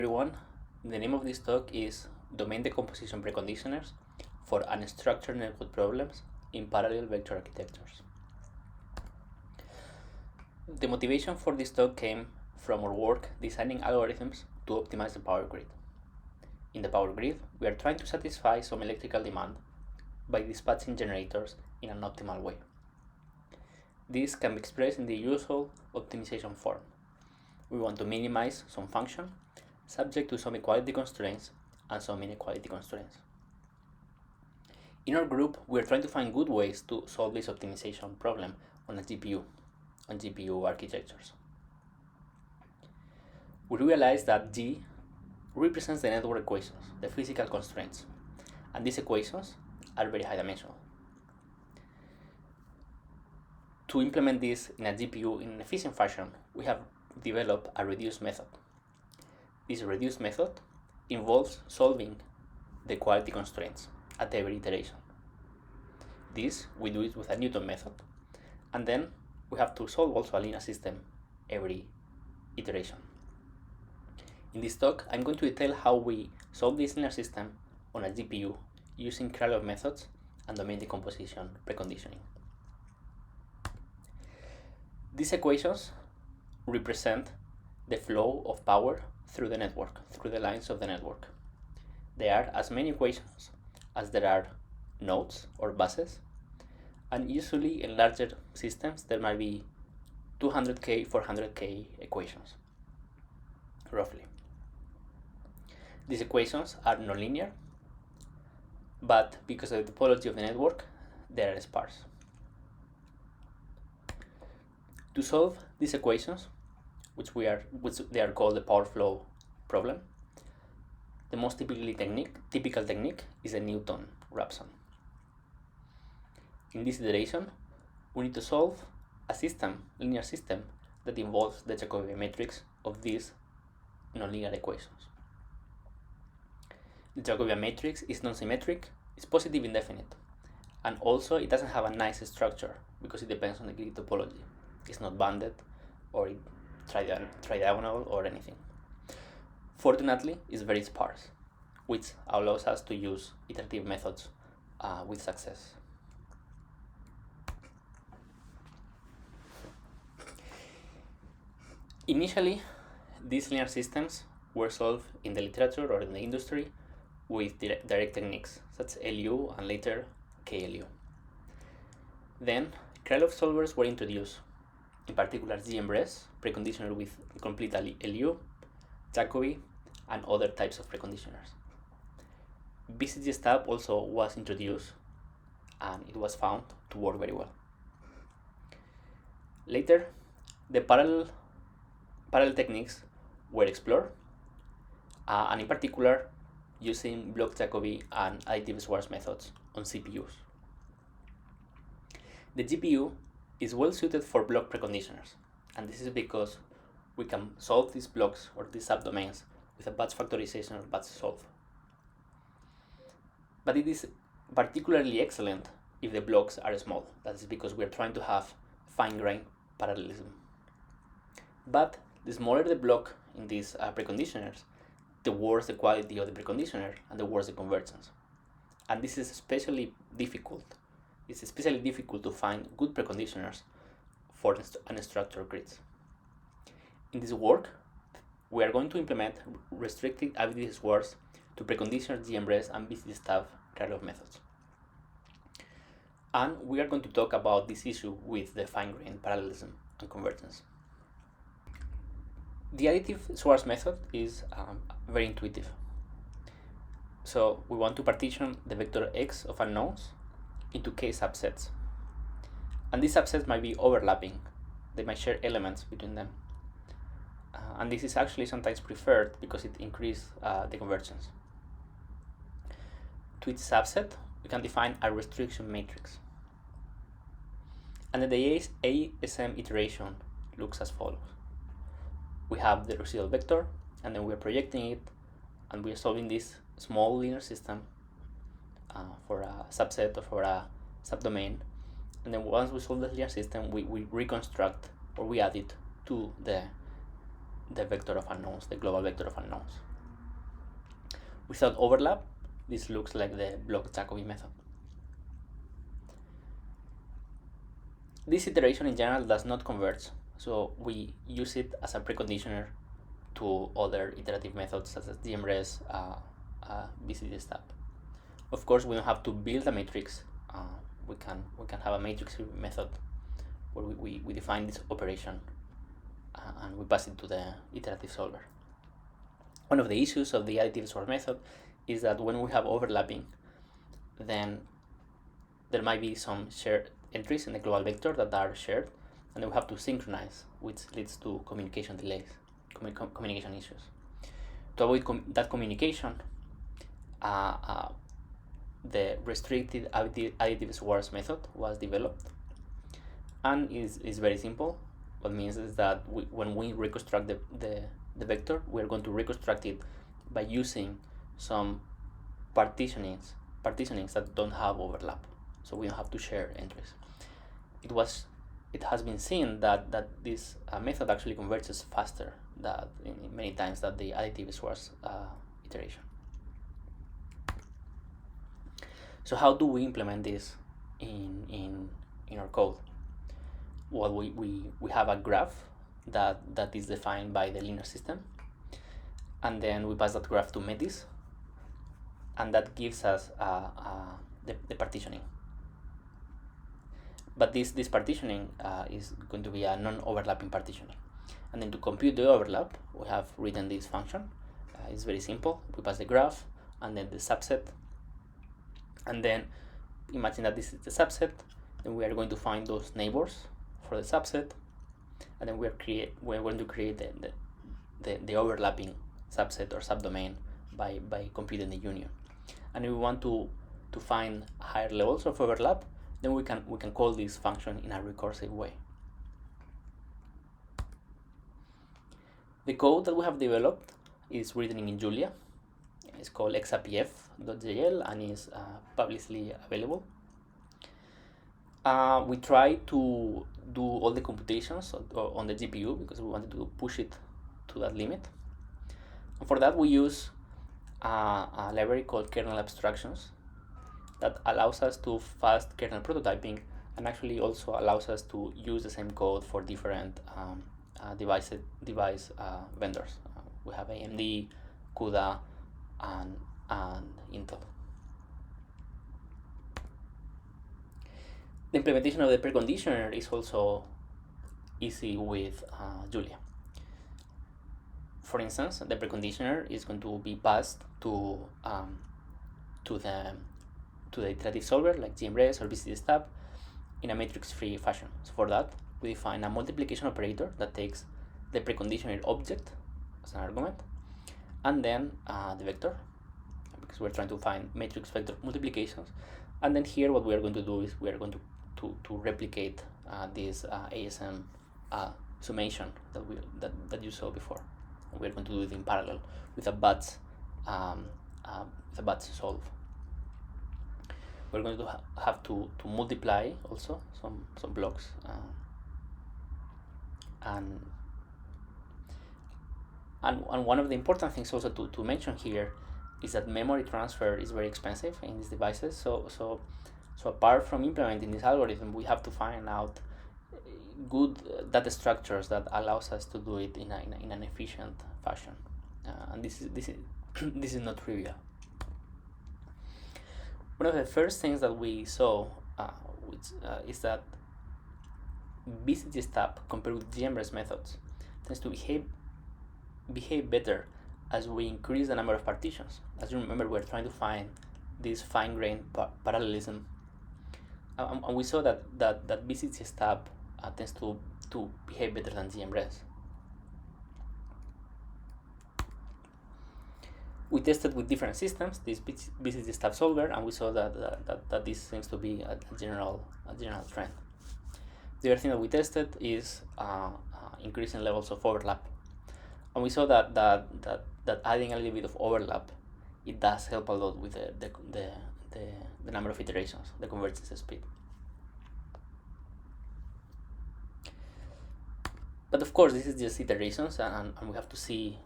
Everyone, the name of this talk is Domain Decomposition Preconditioners for Unstructured Network Problems in Parallel Vector Architectures. The motivation for this talk came from our work designing algorithms to optimize the power grid. In the power grid, we are trying to satisfy some electrical demand by dispatching generators in an optimal way. This can be expressed in the usual optimization form. We want to minimize some function subject to some equality constraints and some inequality constraints. In our group, we are trying to find good ways to solve this optimization problem on GPU architectures. We realize that G represents the network equations, the physical constraints, and these equations are very high dimensional. To implement this in a GPU in an efficient fashion, we have developed a reduced method. This reduced method involves solving the equality constraints at every iteration. This, we do it with a Newton method, and then we have to solve also a linear system every iteration. In this talk, I'm going to detail how we solve this linear system on a GPU using Krylov methods and domain decomposition preconditioning. These equations represent the flow of power through the network, through the lines of the network. There are as many equations as there are nodes or buses, and usually in larger systems there might be 200k, 400k equations, roughly. These equations are nonlinear, but because of the topology of the network, they are sparse. To solve these equations, which they are called the power flow problem, the most typical technique is a Newton-Raphson. In this iteration, we need to solve a linear system that involves the Jacobian matrix of these nonlinear equations. The Jacobian matrix is non-symmetric, it's positive indefinite, and also it doesn't have a nice structure because it depends on the grid topology. It's not banded or tridiagonal or anything. Fortunately, it's very sparse, which allows us to use iterative methods with success. Initially, these linear systems were solved in the literature or in the industry with direct techniques such as LU and later KLU. Then, Krylov solvers were introduced, in particular GMRES, preconditioner with complete LU, Jacobi, and other types of preconditioners. BCG stub also was introduced, and it was found to work very well. Later, the parallel techniques were explored, and in particular, using block Jacobi and additive Schwarz methods on CPUs. The GPU is well suited for block preconditioners, and this is because we can solve these blocks or these subdomains with a batch factorization or batch solve. But it is particularly excellent if the blocks are small. That is because we are trying to have fine-grained parallelism. But the smaller the block in these preconditioners, the worse the quality of the preconditioner and the worse the convergence. And this is especially difficult. It's especially difficult to find good preconditioners for unstructured grids. In this work, we are going to implement restricted additive Schwarz to precondition GMRES and BCG stub Krylov methods. And we are going to talk about this issue with the fine-grained parallelism and convergence. The additive Schwarz method is very intuitive. So we want to partition the vector x of unknowns into k subsets. And these subsets might be overlapping. They might share elements between them. And this is actually sometimes preferred because it increases the convergence. To each subset, we can define a restriction matrix. And the ASM iteration looks as follows. We have the residual vector, and then we're projecting it, and we're solving this small linear system for a subset or for a subdomain. And then once we solve the linear system, we reconstruct or we add it to the vector of unknowns, the global vector of unknowns. Without overlap, this looks like the block-Jacobi method. This iteration in general does not converge, so we use it as a preconditioner to other iterative methods such as GMRes, BCG-STAP. Of course, we don't have to build a matrix. We can have a matrix method where we define this operation and we pass it to the iterative solver. One of the issues of the additive Schwarz method is that when we have overlapping, then there might be some shared entries in the global vector that are shared, and then we have to synchronize, which leads to communication delays, communication issues. To avoid that communication, the restricted additive Schwarz method was developed, and is very simple. What it means is that when we reconstruct the vector, we're going to reconstruct it by using some partitionings that don't have overlap, so we don't have to share entries. It has been seen that this method actually converges faster many times than the additive Schwarz iteration. So how do we implement this in our code? Well, we have a graph that is defined by the linear system, and then we pass that graph to Metis, and that gives us the partitioning. But this partitioning is going to be a non-overlapping partitioning. And then to compute the overlap, we have written this function. It's very simple. We pass the graph and then the subset, and then imagine that this is the subset. Then we are going to find those neighbors for the subset, and then we're going to create the overlapping subset or subdomain by computing the union. And if we want to find higher levels of overlap, then we can call this function in a recursive way. The code that we have developed is written in Julia. It's called ExaPF.jl and is publicly available. We try to do all the computations on the GPU because we wanted to push it to that limit. And for that, we use a library called kernel abstractions that allows us to fast kernel prototyping and actually also allows us to use the same code for different device vendors. We have AMD, CUDA, and Intel. The implementation of the preconditioner is also easy with Julia. For instance, the preconditioner is going to be passed to the iterative solver like GMRes or BCG-STAP in a matrix-free fashion. So for that, we define a multiplication operator that takes the preconditioner object as an argument, and then the vector, because we're trying to find matrix vector multiplications. And then here what we are going to do is we are going to replicate this ASM summation that you saw before. We're going to do it in parallel with a batch solve. We're going to have to multiply also some blocks, and one of the important things also to mention here is that memory transfer is very expensive in these devices. So apart from implementing this algorithm, we have to find out good data structures that allows us to do it in an efficient fashion, and this is not trivial. One of the first things that we saw, is that BCG-STAP compared with GMRes methods tends to behave better as we increase the number of partitions. As you remember, we're trying to find this fine-grained parallelism, and we saw that BCG-STAP tends to behave better than GMRes. We tested with different systems this BCG-STAP solver, and we saw that this seems to be a general trend. The other thing that we tested is increasing levels of overlap, and we saw that adding a little bit of overlap, it does help a lot with the number of iterations, the convergence speed. But of course, this is just iterations, and we have to see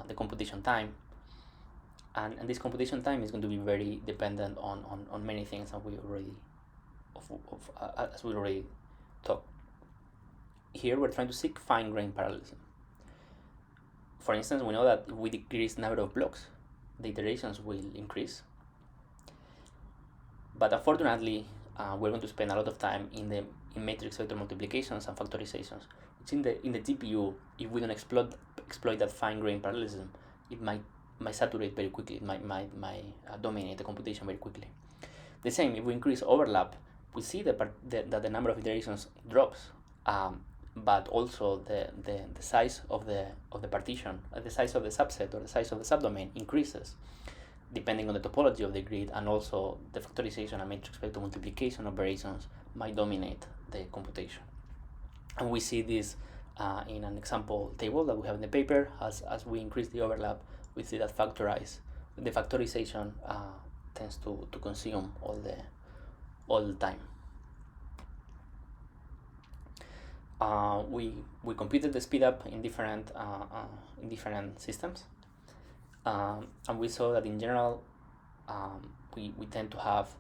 the computation time. And this computation time is going to be very dependent on many things, and as we already talked. Here we're trying to seek fine-grained parallelism. For instance, we know that if we decrease the number of blocks, the iterations will increase. But unfortunately, we're going to spend a lot of time in matrix vector multiplications and factorizations, which in the GPU, if we don't exploit that fine-grained parallelism, it might saturate very quickly. It might dominate the computation very quickly. The same, if we increase overlap, we see that the number of iterations drops, but also the size of the partition, the size of the subset or the size of the subdomain increases, depending on the topology of the grid, and also the factorization and matrix vector multiplication operations might dominate the computation. And we see this in an example table that we have in the paper. As we increase the overlap, we see that the factorization tends to consume all the time. We computed the speed up in different systems, and we saw that in general we tend to have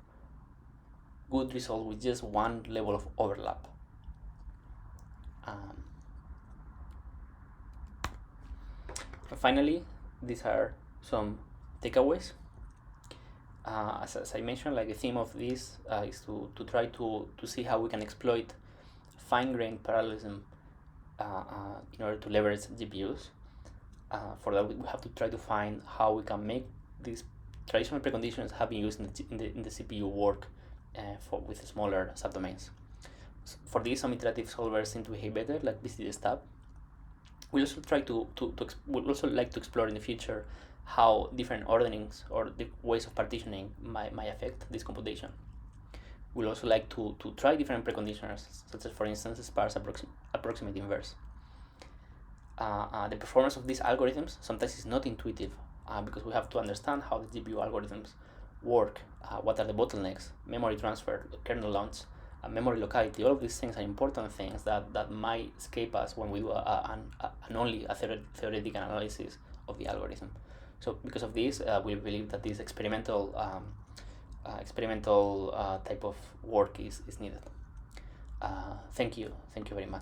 good results with just one level of overlap. Finally, these are some takeaways. As I mentioned, like the theme of this is to try to see how we can exploit fine-grained parallelism in order to leverage GPUs. For that, we have to try to find how we can make these traditional preconditions have been used in the CPU work with smaller subdomains. For this, some iterative solvers seem to behave better, like BCD-Stab. We also would also like to explore in the future how different orderings or the ways of partitioning might affect this computation. We'll also like to try different preconditioners, such as, for instance, sparse approximate inverse. The performance of these algorithms sometimes is not intuitive because we have to understand how the GPU algorithms work, what are the bottlenecks, memory transfer, kernel launch, memory locality. All of these things are important things that might escape us when we do only a theoretical analysis of the algorithm. So because of this, we believe that this experimental type of work is needed. Thank you very much.